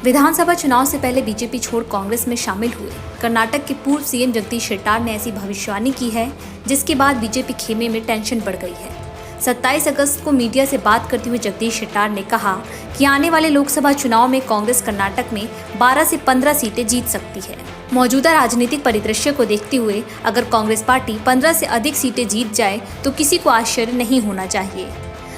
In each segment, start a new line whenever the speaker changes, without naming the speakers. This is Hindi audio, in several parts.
विधानसभा चुनाव से पहले बीजेपी छोड़ कांग्रेस में शामिल हुए कर्नाटक के पूर्व सीएम जगदीश शेट्टार ने ऐसी भविष्यवाणी की है जिसके बाद बीजेपी खेमे में टेंशन बढ़ गई है। 27 अगस्त को मीडिया से बात करते हुए जगदीश शेट्टार ने कहा कि आने वाले लोकसभा चुनाव में कांग्रेस कर्नाटक में 12 से 15 सीटें जीत सकती है। मौजूदा राजनीतिक परिदृश्य को देखते हुए अगर कांग्रेस पार्टी 15 से अधिक सीटें जीत जाए तो किसी को आश्चर्य नहीं होना चाहिए।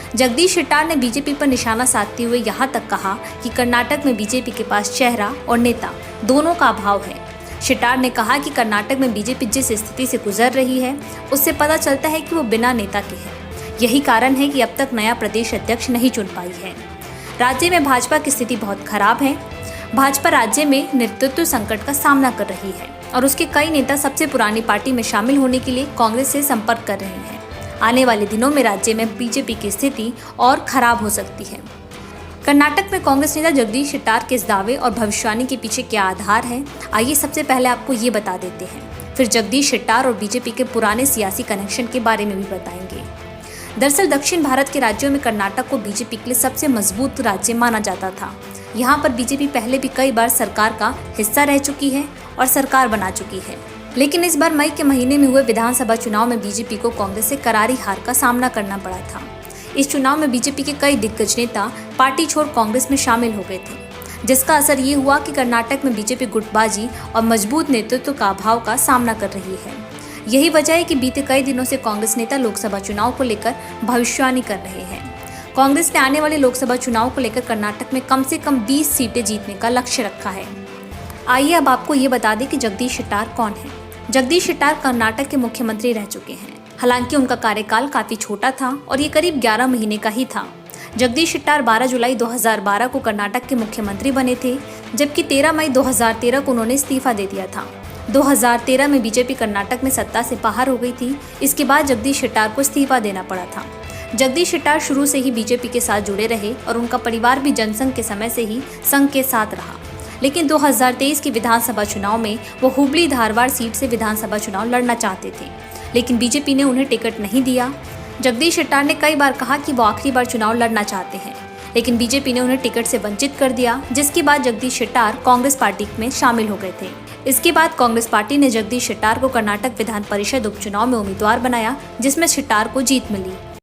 जगदीश शेट्टार ने बीजेपी पर निशाना साधते हुए यहाँ तक कहा कि कर्नाटक में बीजेपी के पास चेहरा और नेता दोनों का अभाव है। शेट्टार ने कहा कि कर्नाटक में बीजेपी जिस स्थिति से गुजर रही है उससे पता चलता है कि वो बिना नेता के है। यही कारण है कि अब तक नया प्रदेश अध्यक्ष नहीं चुन पाई है। राज्य में भाजपा की स्थिति बहुत खराब है। भाजपा राज्य में नेतृत्व संकट का सामना कर रही है और उसके कई नेता सबसे पुरानी पार्टी में शामिल होने के लिए कांग्रेस से संपर्क कर रहे हैं। आने वाले दिनों में राज्य में बीजेपी की स्थिति और खराब हो सकती है। कर्नाटक में कांग्रेस नेता जगदीश शेट्टार के इस दावे और भविष्यवाणी के पीछे क्या आधार है, आइए सबसे पहले आपको ये बता देते हैं। फिर जगदीश शेट्टार और बीजेपी के पुराने सियासी कनेक्शन के बारे में भी बताएंगे। दरअसल दक्षिण भारत के राज्यों में कर्नाटक को बीजेपी के लिए सबसे मजबूत राज्य माना जाता था। यहाँ पर बीजेपी पहले भी कई बार सरकार का हिस्सा रह चुकी है और सरकार बना चुकी है, लेकिन इस बार मई के महीने में हुए विधानसभा चुनाव में बीजेपी को कांग्रेस से करारी हार का सामना करना पड़ा था। इस चुनाव में बीजेपी के कई दिग्गज नेता पार्टी छोड़ कांग्रेस में शामिल हो गए थे, जिसका असर ये हुआ कि कर्नाटक में बीजेपी गुटबाजी और मजबूत नेतृत्व का अभाव का सामना कर रही है। यही वजह है कि बीते कई दिनों से कांग्रेस नेता लोकसभा चुनाव को लेकर भविष्यवाणी कर रहे हैं। कांग्रेस ने आने वाले लोकसभा चुनाव को लेकर कर्नाटक में कम से कम 20 सीटें जीतने का लक्ष्य रखा है। आइए अब आपको ये बता दें कि जगदीश शेट्टार कौन है। जगदीश शेट्टार कर्नाटक के मुख्यमंत्री रह चुके हैं। हालांकि उनका कार्यकाल काफी छोटा था और ये करीब 11 महीने का ही था। जगदीश शेट्टार 12 जुलाई 2012 को कर्नाटक के मुख्यमंत्री बने थे, जबकि 13 मई 2013 को उन्होंने इस्तीफा दे दिया था। 2013 में बीजेपी कर्नाटक में सत्ता से बाहर हो गई थी। इसके बाद जगदीश शेट्टार को इस्तीफा देना पड़ा था। जगदीश शेट्टार शुरू से ही बीजेपी के साथ जुड़े रहे और उनका परिवार भी जनसंघ के समय से ही संघ के साथ रहा। लेकिन 2023 के विधानसभा चुनाव में वो हुबली धारवाड़ सीट से विधानसभा चुनाव लड़ना चाहते थे, लेकिन बीजेपी ने उन्हें टिकट नहीं दिया। जगदीश शेट्टार ने कई बार कहा कि वो आखिरी बार चुनाव लड़ना चाहते हैं, लेकिन बीजेपी ने उन्हें टिकट से वंचित कर दिया, जिसके बाद जगदीश शेट्टार कांग्रेस पार्टी में शामिल हो गए थे। इसके बाद कांग्रेस पार्टी ने जगदीश शेट्टार को कर्नाटक विधान परिषद उपचुनाव में उम्मीदवार बनाया, जिसमें शेट्टार को जीत मिली।